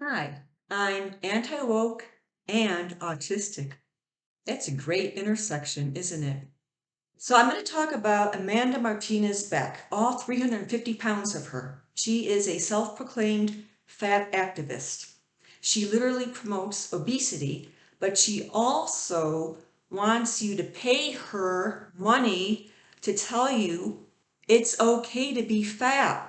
Hi, I'm anti-woke and autistic. That's a great intersection, isn't it? So I'm going to talk about Amanda Martinez Beck, all 350 pounds of her. She is a self-proclaimed fat activist. She literally promotes obesity, but she also wants you to pay her money to tell you it's okay to be fat.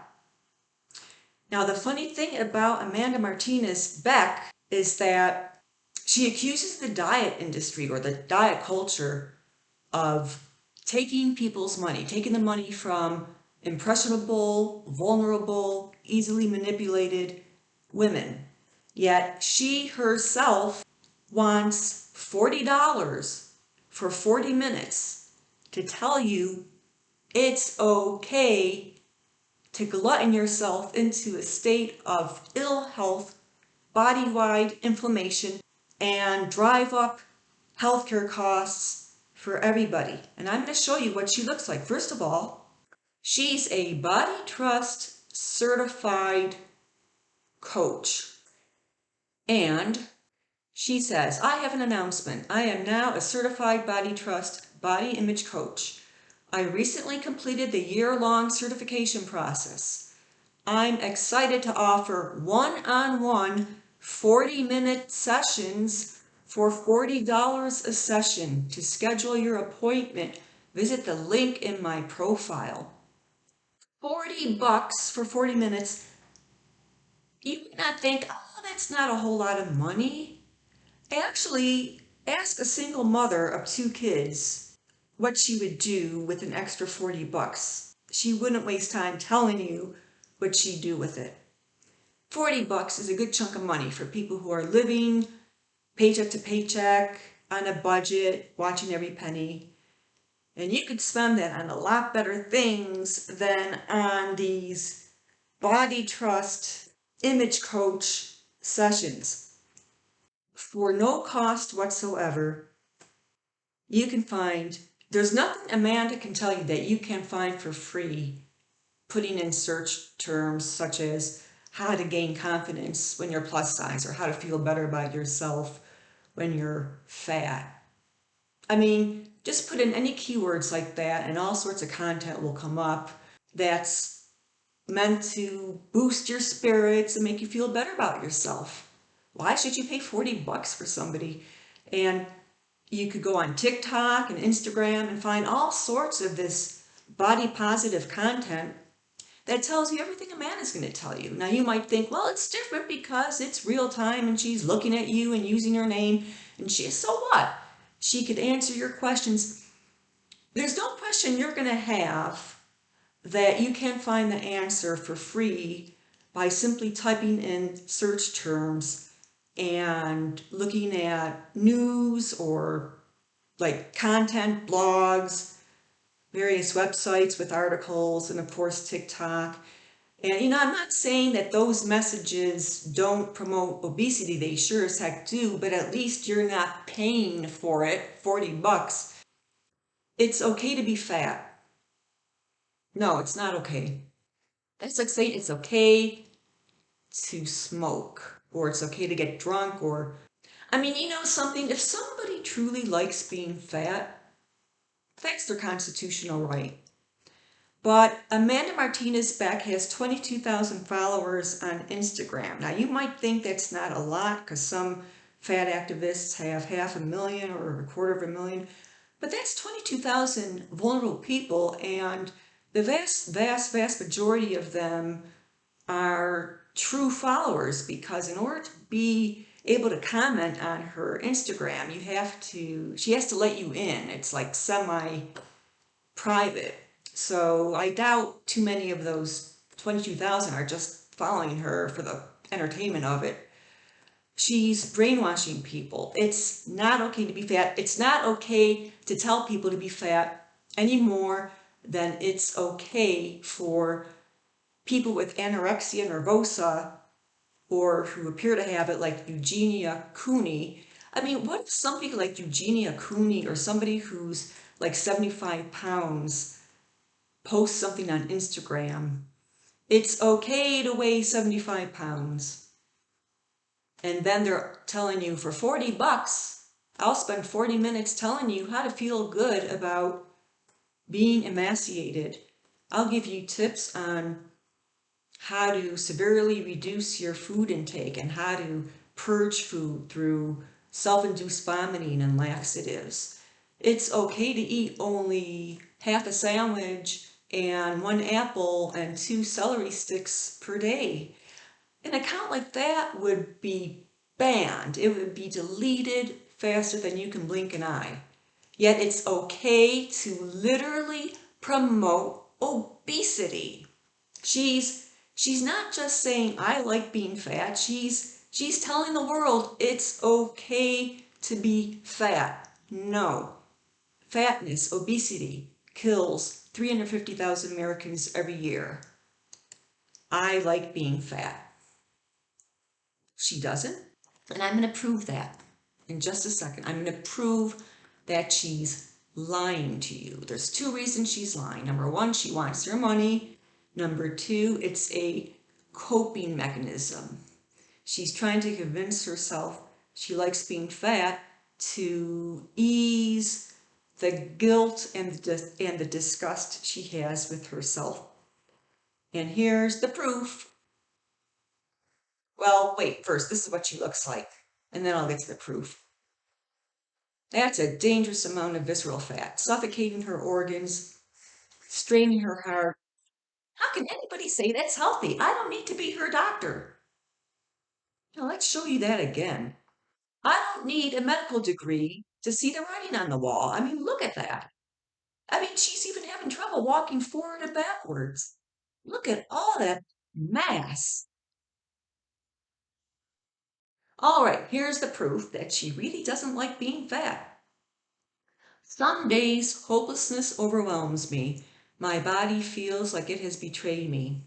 Now, the funny thing about Amanda Martinez Beck is that she accuses the diet industry or the diet culture of taking people's money, taking the money from impressionable, vulnerable, easily manipulated women. Yet she herself wants $40 for 40 minutes to tell you it's okay to glutton yourself into a state of ill health, body-wide inflammation, and drive up healthcare costs for everybody. And I'm going to show you what she looks like. First of all, she's a Body Trust certified coach. And she says, I have an announcement. I am now a certified Body Trust body image coach. I recently completed the year-long certification process. I'm excited to offer one-on-one 40-minute sessions for $40 a session. To schedule your appointment, visit the link in my profile. $40 for 40 minutes. You may not think, oh, that's not a whole lot of money. Actually, ask a single mother of two kids what she would do with an extra 40 bucks. She wouldn't waste time telling you what she'd do with it. 40 bucks is a good chunk of money for people who are living paycheck to paycheck, on a budget, watching every penny. And you could spend that on a lot better things than on these body trust image coach sessions. For no cost whatsoever, you can find, there's nothing Amanda can tell you that you can find for free, putting in search terms such as how to gain confidence when you're plus size or how to feel better about yourself when you're fat. I mean, just put in any keywords like that and all sorts of content will come up that's meant to boost your spirits and make you feel better about yourself. Why should you pay 40 bucks for somebody? And you could go on TikTok and Instagram and find all sorts of this body positive content that tells you everything a man is going to tell you. Now you might think, well, it's different because it's real time and she's looking at you and using your name and so what? She could answer your questions. There's no question you're going to have that you can't find the answer for free by simply typing in search terms and looking at news or like content, blogs, various websites with articles, and of course TikTok. And I'm not saying that those messages don't promote obesity, they sure as heck do, but at least you're not paying for it, 40 bucks. It's okay to be fat. No, it's not okay. That's like saying it's okay to smoke, or it's okay to get drunk, or, I mean, something, if somebody truly likes being fat, that's their constitutional right. But Amanda Martinez Beck has 22,000 followers on Instagram. Now, you might think that's not a lot because some fat activists have 500,000 or 250,000, but that's 22,000 vulnerable people, and the vast, vast, vast majority of them are true followers because in order to be able to comment on her Instagram, she has to let you in. It's like semi-private. So I doubt too many of those 22,000 are just following her for the entertainment of it. She's brainwashing people. It's not okay to be fat. It's not okay to tell people to be fat any more than it's okay for people with anorexia nervosa or who appear to have it, like Eugenia Cooney. I mean, what if somebody like Eugenia Cooney or somebody who's like 75 pounds posts something on Instagram? It's okay to weigh 75 pounds. And then they're telling you for 40 bucks, I'll spend 40 minutes telling you how to feel good about being emaciated. I'll give you tips on how to severely reduce your food intake and how to purge food through self-induced vomiting and laxatives. It's okay to eat only half a sandwich and one apple and two celery sticks per day. An account like that would be banned. It would be deleted faster than you can blink an eye. Yet it's okay to literally promote obesity. She's not just saying I like being fat. She's telling the world it's okay to be fat. No. Fatness, obesity kills 350,000 Americans every year. I like being fat. She doesn't. And I'm going to prove that in just a second. I'm going to prove that she's lying to you. There's two reasons she's lying. Number one, she wants your money. Number two, it's a coping mechanism. She's trying to convince herself she likes being fat to ease the guilt and the disgust she has with herself. And here's the proof. Well, wait, first, this is what she looks like, and then I'll get to the proof. That's a dangerous amount of visceral fat, suffocating her organs, straining her heart. How can anybody say that's healthy? I don't need to be her doctor. Now, let's show you that again. I don't need a medical degree to see the writing on the wall. I mean, look at that. I mean, she's even having trouble walking forward and backwards. Look at all that mass. All right, here's the proof that she really doesn't like being fat. Some days, hopelessness overwhelms me. My body feels like it has betrayed me.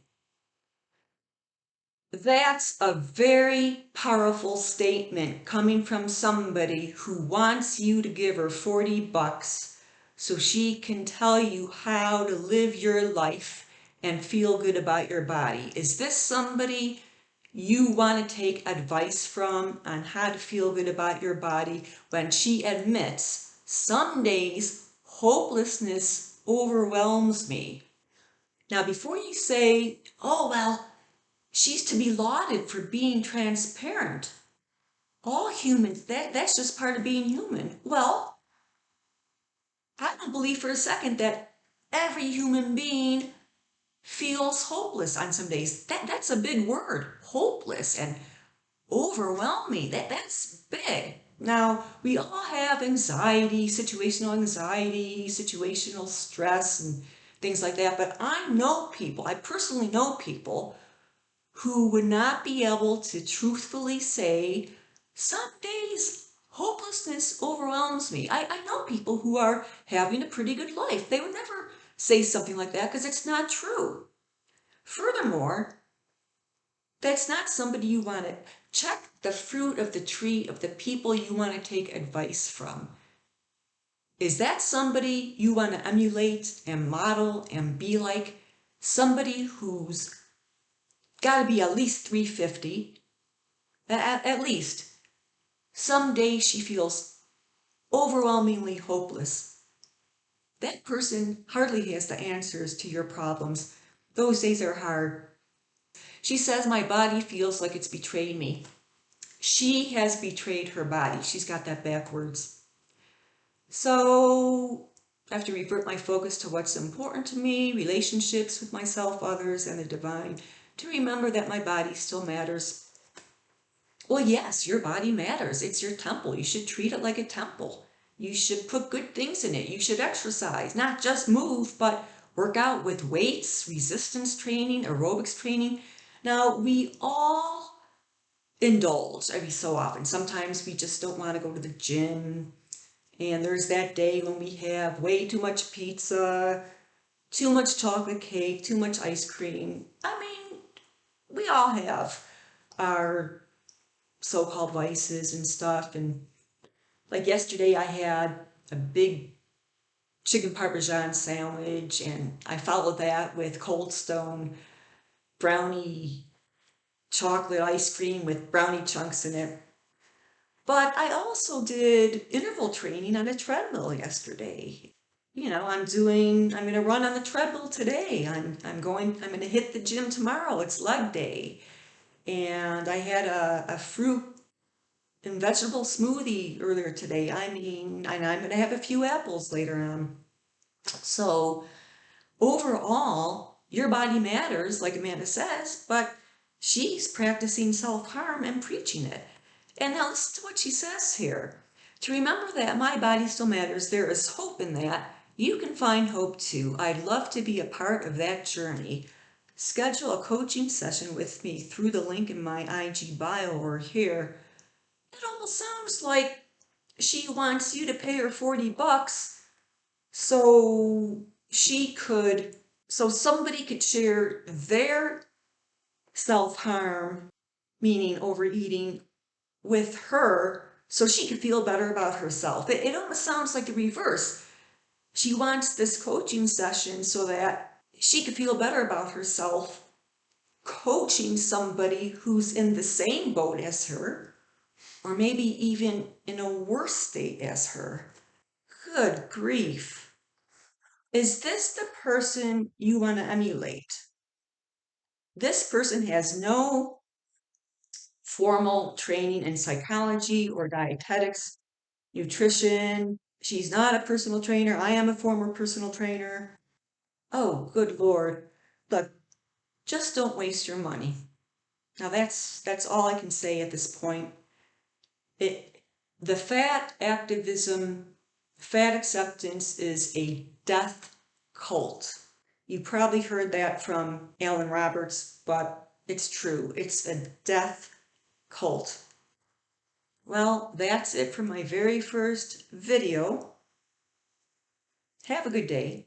That's a very powerful statement coming from somebody who wants you to give her 40 bucks so she can tell you how to live your life and feel good about your body. Is this somebody you want to take advice from on how to feel good about your body when she admits some days hopelessness overwhelms me? Now, before you say, oh, well, she's to be lauded for being transparent. All humans, that's just part of being human. Well, I don't believe for a second that every human being feels hopeless on some days. That's a big word, hopeless and overwhelming. That's big. Now, we all have anxiety, situational stress, and things like that. But I personally know people who would not be able to truthfully say, some days hopelessness overwhelms me. I know people who are having a pretty good life. They would never say something like that because it's not true. Furthermore, that's not somebody you want to check the fruit of the tree of the people you want to take advice from. Is that somebody you want to emulate and model and be like? Somebody who's got to be at least 350, at least. Some days she feels overwhelmingly hopeless. That person hardly has the answers to your problems. Those days are hard. She says, my body feels like it's betrayed me. She has betrayed her body. She's got that backwards. So I have to revert my focus to what's important to me, relationships with myself, others, and the divine, to remember that my body still matters. Well, yes, your body matters. It's your temple. You should treat it like a temple. You should put good things in it. You should exercise, not just move, but work out with weights, resistance training, aerobics training. Now, we all indulge every so often. Sometimes we just don't want to go to the gym. And there's that day when we have way too much pizza, too much chocolate cake, too much ice cream. I mean, we all have our so-called vices and stuff. And like yesterday, I had a big chicken parmesan sandwich, and I followed that with Cold Stone brownie chocolate ice cream with brownie chunks in it. But I also did interval training on a treadmill yesterday. I'm gonna run on the treadmill today. I'm gonna hit the gym tomorrow. It's leg day. And I had a fruit and vegetable smoothie earlier today. And I'm gonna have a few apples later on. So overall, your body matters, like Amanda says, but she's practicing self-harm and preaching it. And now listen to what she says here. To remember that my body still matters, there is hope in that. You can find hope too. I'd love to be a part of that journey. Schedule a coaching session with me through the link in my IG bio or here. It almost sounds like she wants you to pay her $40 so she could, so somebody could share their self-harm, meaning overeating, with her so she could feel better about herself. It almost sounds like the reverse. She wants this coaching session so that she could feel better about herself, coaching somebody who's in the same boat as her, or maybe even in a worse state as her. Good grief. Is this the person you want to emulate? This person has no formal training in psychology or dietetics, nutrition. She's not a personal trainer. I am a former personal trainer. Oh, good Lord. Look, just don't waste your money. Now that's all I can say at this point. It the fat activism, fat acceptance is a death cult. You probably heard that from Alan Roberts, but it's true. It's a death cult. Well, that's it for my very first video. Have a good day.